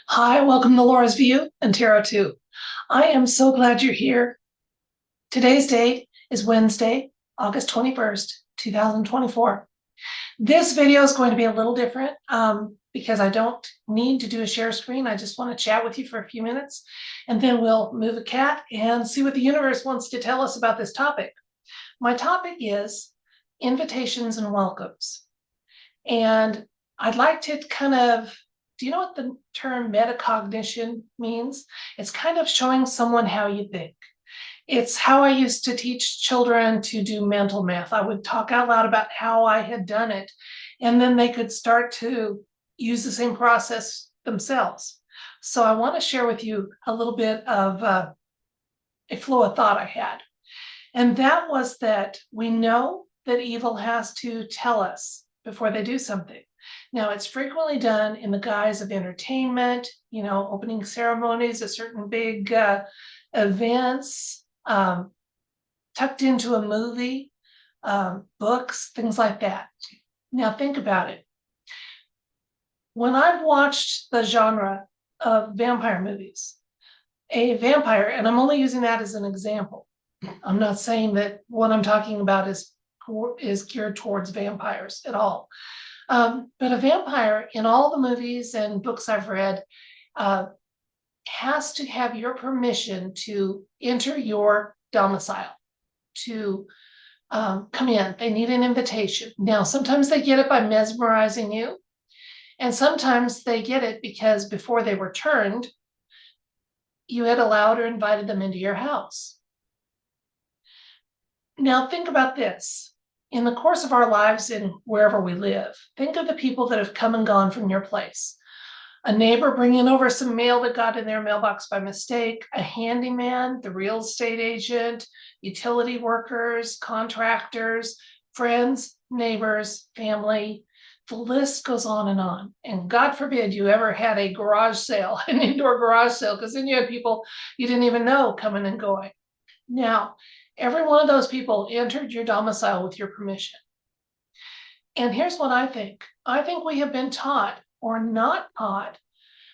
Hi, welcome to Laura's View and Tarot 2. I am so glad you're here. Today's date is Wednesday, August 21st, 2024. This video is going to be a little different because I don't need to do a share screen. I just want to chat with you for a few minutes, and then we'll move a cat and see what the universe wants to tell us about this topic. My topic is invitations and welcomes. And I'd like to do you know what the term metacognition means? It's kind of showing someone how you think. It's how I used to teach children to do mental math. I would talk out loud about how I had done it, and then they could start to use the same process themselves. So I want to share with you a little bit of a flow of thought I had. And that was that we know that evil has to tell us before they do something. Now, it's frequently done in the guise of entertainment, opening ceremonies, a certain big events, tucked into a movie, books, things like that. Now, think about it. When I've watched the genre of vampire movies, a vampire, and I'm only using that as an example. I'm not saying that what I'm talking about is geared towards vampires at all. But a vampire in all the movies and books I've read has to have your permission to enter your domicile, to come in. They need an invitation. Now, sometimes they get it by mesmerizing you, and sometimes they get it because before they were turned, you had allowed or invited them into your house. Now, think about this. In the course of our lives and wherever we live, think of the people that have come and gone from your place. A neighbor bringing over some mail that got in their mailbox by mistake, a handyman, the real estate agent, utility workers, contractors, friends, neighbors, family. The list goes on and on. And God forbid you ever had a garage sale, an indoor garage sale, because then you had people you didn't even know coming and going. Now, every one of those people entered your domicile with your permission. And here's what I think. I think we have been taught or not taught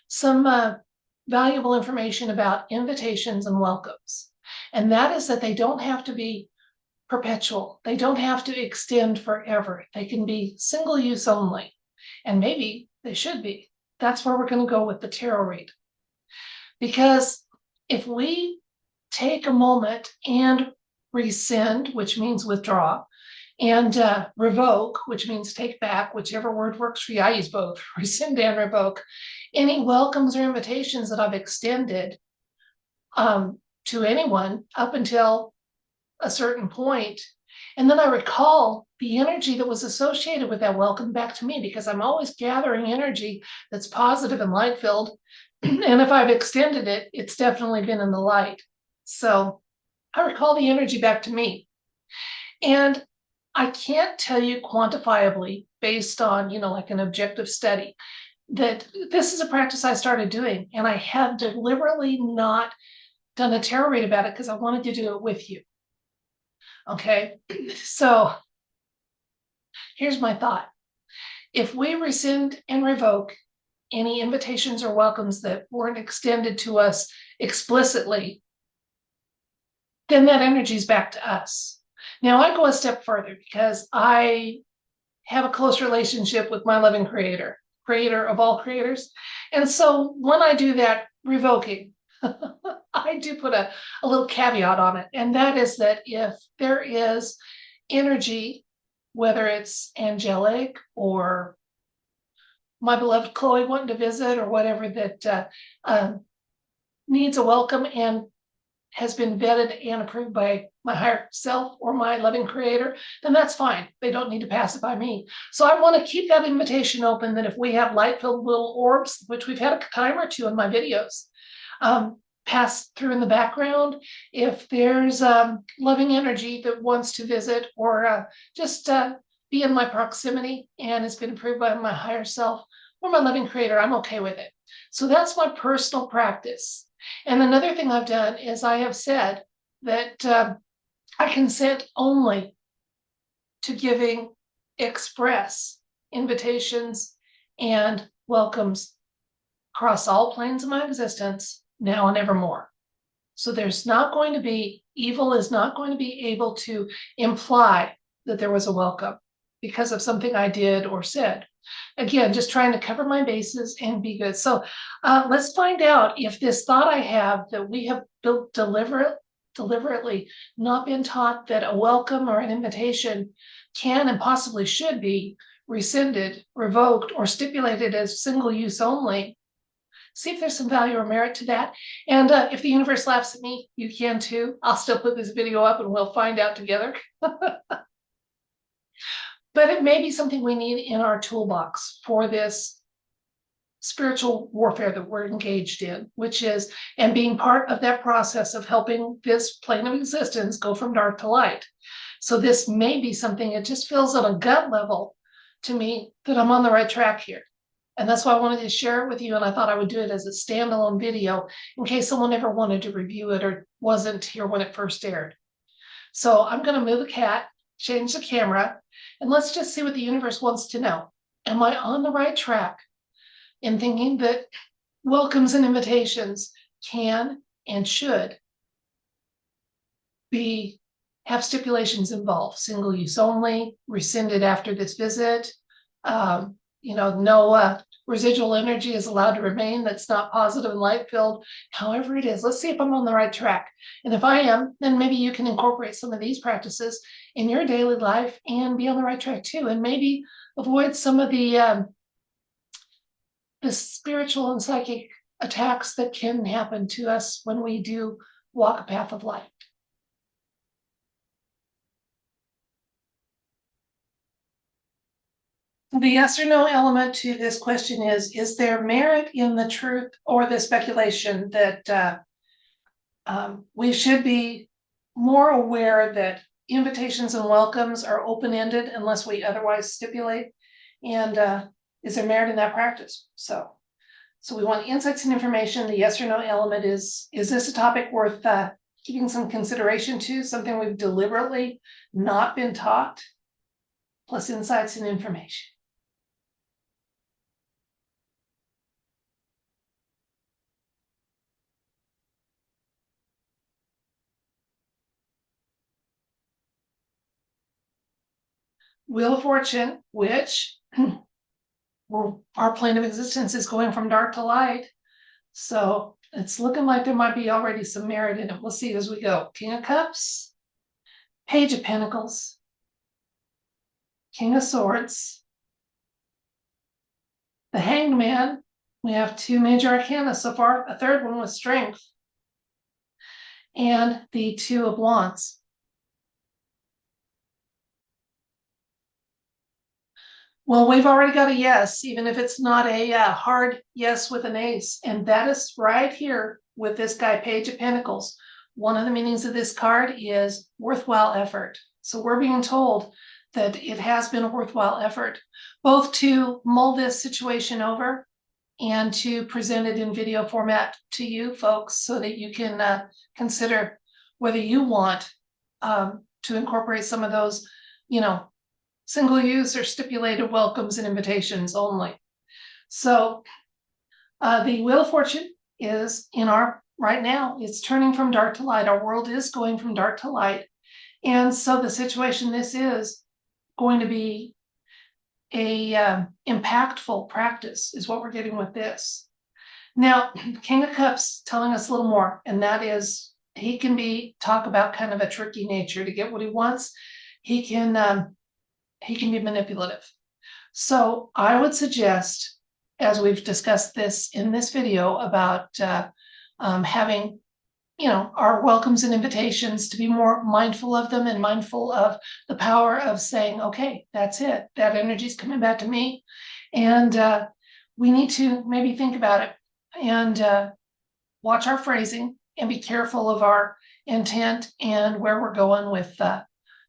some valuable information about invitations and welcomes. And that is that they don't have to be perpetual. They don't have to extend forever. They can be single use only. And maybe they should be. That's where we're going to go with the tarot read. Because if we take a moment and rescind, which means withdraw, and revoke, which means take back, whichever word works for you. I use both, rescind and revoke. Any welcomes or invitations that I've extended to anyone up until a certain point, and then I recall the energy that was associated with that welcome back to me, because I'm always gathering energy that's positive and light-filled. And if I've extended it, it's definitely been in the light. So I recall the energy back to me. And I can't tell you quantifiably based on, like an objective study, that this is a practice I started doing, and I have deliberately not done a tarot read about it because I wanted to do it with you. Okay, so here's my thought. If we rescind and revoke any invitations or welcomes that weren't extended to us explicitly, then that energy is back to us. Now, I go a step further because I have a close relationship with my loving creator, creator of all creators. And so when I do that revoking, I do put a little caveat on it. And that is that if there is energy, whether it's angelic or my beloved Chloe wanting to visit or whatever, that needs a welcome and has been vetted and approved by my higher self or my loving creator, then that's fine. They don't need to pass it by me. So I want to keep that invitation open, that if we have light-filled little orbs, which we've had a time or two in my videos, pass through in the background, if there's loving energy that wants to visit or just be in my proximity and has been approved by my higher self or my loving creator, I'm okay with it. So that's my personal practice. And another thing I've done is I have said that I consent only to giving express invitations and welcomes across all planes of my existence, now and evermore. So there's not going to be, evil is not going to be able to imply that there was a welcome because of something I did or said. Again, just trying to cover my bases and be good. So let's find out if this thought I have that we have built deliberately not been taught that a welcome or an invitation can and possibly should be rescinded, revoked, or stipulated as single use only. See if there's some value or merit to that. And if the universe laughs at me, you can too. I'll still put this video up and we'll find out together. But it may be something we need in our toolbox for this spiritual warfare that we're engaged in, which is, and being part of that process of helping this plane of existence go from dark to light. So this may be something, it just feels on a gut level to me that I'm on the right track here. And that's why I wanted to share it with you. And I thought I would do it as a standalone video in case someone ever wanted to review it or wasn't here when it first aired. So I'm going to move the cat, change the camera, and let's just see what the universe wants to know. Am I on the right track in thinking that welcomes and invitations can and should have stipulations involved, single use only, rescinded after this visit, no residual energy is allowed to remain that's not positive and light filled, however it is. Let's see if I'm on the right track. And if I am, then maybe you can incorporate some of these practices in your daily life and be on the right track too. And maybe avoid some of the spiritual and psychic attacks that can happen to us when we do walk a path of light. The yes or no element to this question is there merit in the truth or the speculation that we should be more aware that invitations and welcomes are open-ended unless we otherwise stipulate? And is there merit in that practice? So we want insights and information. The yes or no element is this a topic worth giving some consideration to, something we've deliberately not been taught, plus insights and information. Wheel of Fortune, which our plane of existence is going from dark to light. So it's looking like there might be already some merit in it. We'll see as we go. King of Cups, Page of Pentacles, King of Swords, the Hanged Man. We have two major arcana so far, a third one with Strength, and the Two of Wands. Well, we've already got a yes, even if it's not a hard yes with an ace. And that is right here with this guy, Page of Pentacles. One of the meanings of this card is worthwhile effort. So we're being told that it has been a worthwhile effort, both to mull this situation over and to present it in video format to you folks so that you can consider whether you want to incorporate some of those, single use or stipulated welcomes and invitations only. So the Wheel of Fortune is right now, it's turning from dark to light. Our world is going from dark to light. And so the situation this is going to be a impactful practice is what we're getting with this. Now, King of Cups telling us a little more, and that is he can talk about kind of a tricky nature to get what he wants. He can be manipulative. So I would suggest, as we've discussed this in this video about having, our welcomes and invitations, to be more mindful of them and mindful of the power of saying, okay, that's it. That energy is coming back to me. And we need to maybe think about it and watch our phrasing and be careful of our intent and where we're going with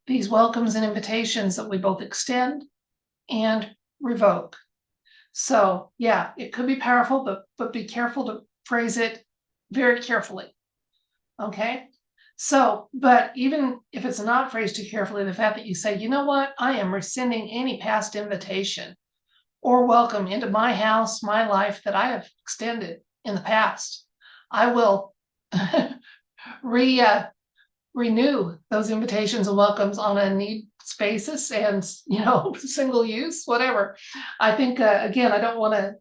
these welcomes and invitations that we both extend and revoke. So yeah, it could be powerful, but be careful to phrase it very carefully. Okay. So, but even if it's not phrased too carefully, the fact that you say, you know what, I am rescinding any past invitation or welcome into my house, my life that I have extended in the past. I will renew those invitations and welcomes on a need basis and, single use, whatever. I think, again, I don't want to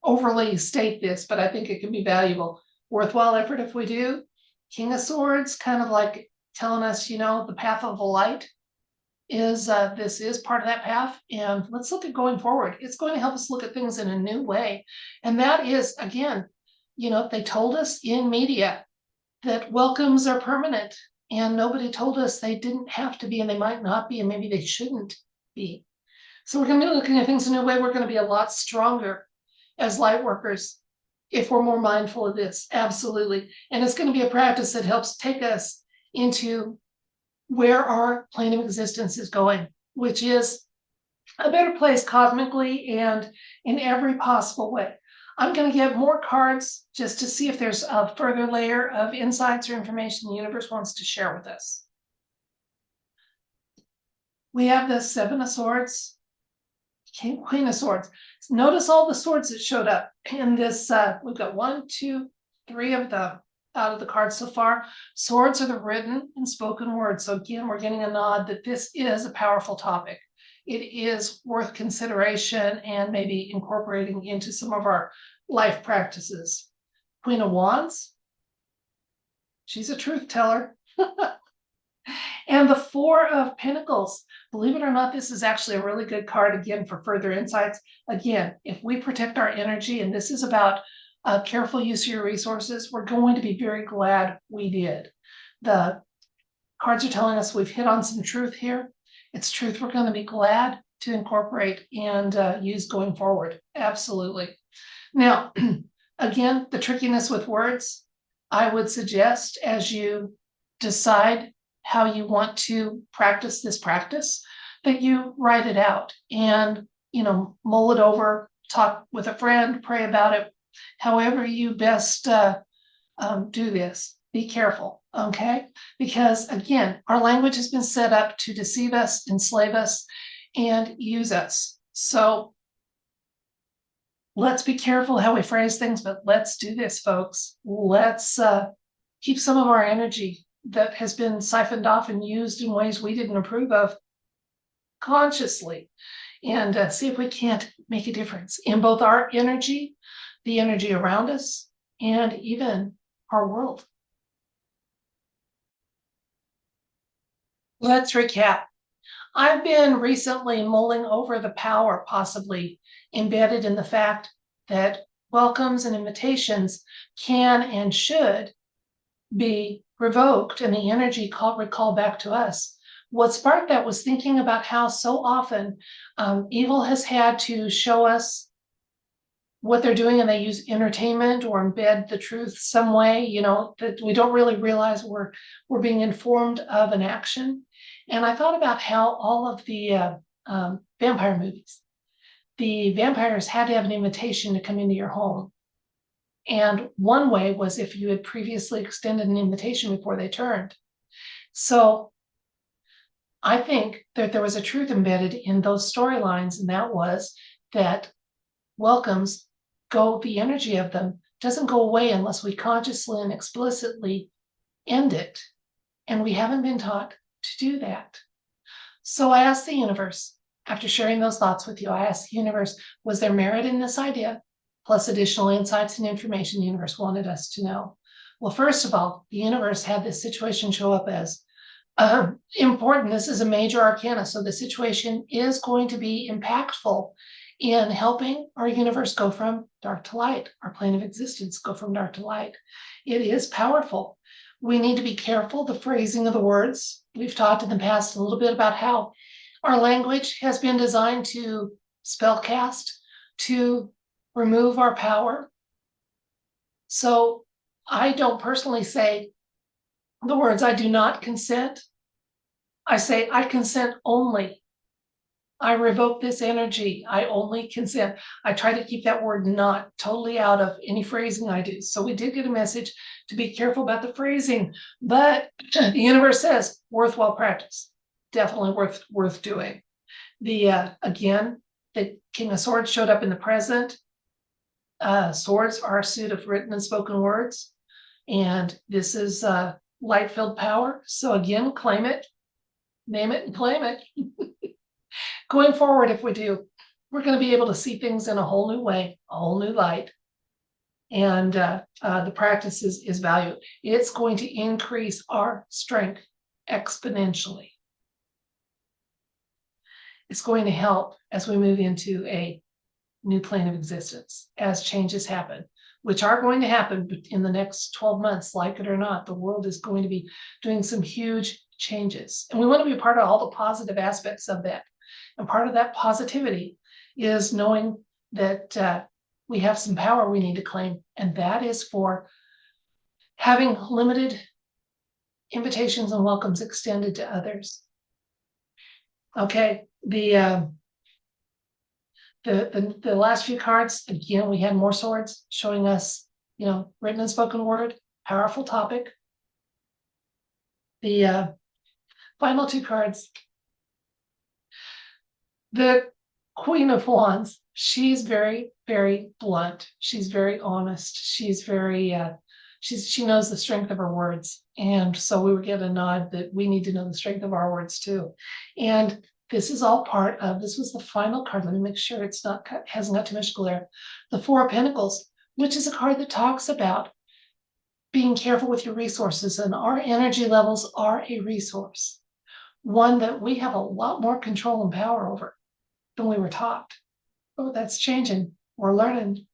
overly state this, but I think it can be valuable. Worthwhile effort if we do. King of Swords, kind of like telling us, the path of the light is this is part of that path, and let's look at going forward. It's going to help us look at things in a new way, and that is, again, they told us in media that welcomes are permanent, and nobody told us they didn't have to be, and they might not be, and maybe they shouldn't be. So we're going to be looking at things in a new way. We're going to be a lot stronger as light workers if we're more mindful of this. Absolutely. And it's going to be a practice that helps take us into where our plane of existence is going, which is a better place cosmically and in every possible way. I'm going to get more cards just to see if there's a further layer of insights or information the universe wants to share with us. We have the Seven of Swords, Queen of Swords. Notice all the swords that showed up in this. We've got 1, 2, 3 of them out of the cards so far. Swords are the written and spoken words. So again, we're getting a nod that this is a powerful topic. It is worth consideration and maybe incorporating into some of our life practices. Queen of Wands. She's a truth teller. And the Four of Pentacles. Believe it or not, this is actually a really good card, again, for further insights. Again, if we protect our energy, and this is about careful use of your resources, we're going to be very glad we did. The cards are telling us we've hit on some truth here. It's truth we're going to be glad to incorporate and use going forward. Absolutely. Now, again, the trickiness with words, I would suggest as you decide how you want to practice this practice, that you write it out and, mull it over, talk with a friend, pray about it, however you best do this. Be careful, okay? Because again, our language has been set up to deceive us, enslave us, and use us. So let's be careful how we phrase things, but let's do this, folks. Let's keep some of our energy that has been siphoned off and used in ways we didn't approve of consciously, and see if we can't make a difference in both our energy, the energy around us, and even our world. Let's recap. I've been recently mulling over the power possibly embedded in the fact that welcomes and invitations can and should be revoked and the energy recalled back to us. What sparked that was thinking about how so often evil has had to show us what they're doing, and they use entertainment or embed the truth some way, that we don't really realize we're being informed of an action. And I thought about how all of the vampire movies, the vampires had to have an invitation to come into your home. And one way was if you had previously extended an invitation before they turned. So I think that there was a truth embedded in those storylines, and that was that welcomes the energy of them doesn't go away unless we consciously and explicitly end it. And we haven't been taught to do that. So I asked the universe, after sharing those thoughts with you, I asked the universe, was there merit in this idea? Plus additional insights and information the universe wanted us to know. Well, first of all, the universe had this situation show up as important. This is a major arcana, so the situation is going to be impactful in helping our universe go from dark to light, our plane of existence go from dark to light. It is powerful. We need to be careful, the phrasing of the words. We've talked in the past a little bit about how our language has been designed to spellcast, to remove our power. So I don't personally say the words, I do not consent. I say, I consent only. I revoke this energy. I only consent. I try to keep that word not totally out of any phrasing I do. So we did get a message to be careful about the phrasing, but the universe says worthwhile practice. Definitely worth doing. Again, The King of Swords showed up in the present. Swords are a suit of written and spoken words. And this is light-filled power. So again, claim it, name it, and claim it. Going forward, if we do, we're going to be able to see things in a whole new way, a whole new light. And the practice is valued. It's going to increase our strength exponentially. It's going to help as we move into a new plane of existence, as changes happen, which are going to happen in the next 12 months, like it or not. The world is going to be doing some huge changes. And we want to be part of all the positive aspects of that. And part of that positivity is knowing that we have some power we need to claim, and that is for having limited invitations and welcomes extended to others. Okay, the last few cards, again, we had more swords showing us, written and spoken word, powerful topic. The final two cards, the Queen of Wands, she's very, very blunt. She's very honest. She's very, she knows the strength of her words. And so we would get a nod that we need to know the strength of our words too. And this is all part of, this was the final card. Let me make sure it's not, hasn't got too much glare. The Four of Pentacles, which is a card that talks about being careful with your resources, and our energy levels are a resource, one that we have a lot more control and power over than we were taught. Oh, that's changing. We're learning.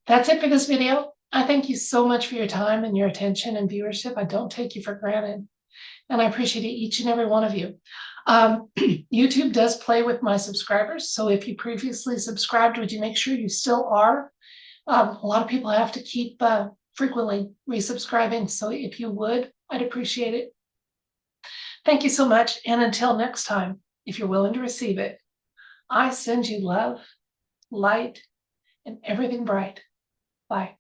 That's it for this video. I thank you so much for your time and your attention and viewership. I don't take you for granted. And I appreciate each and every one of you. YouTube does play with my subscribers. So if you previously subscribed, would you make sure you still are? A lot of people have to keep frequently resubscribing. So if you would, I'd appreciate it. Thank you so much. And until next time, if you're willing to receive it, I send you love, light, and everything bright. Bye.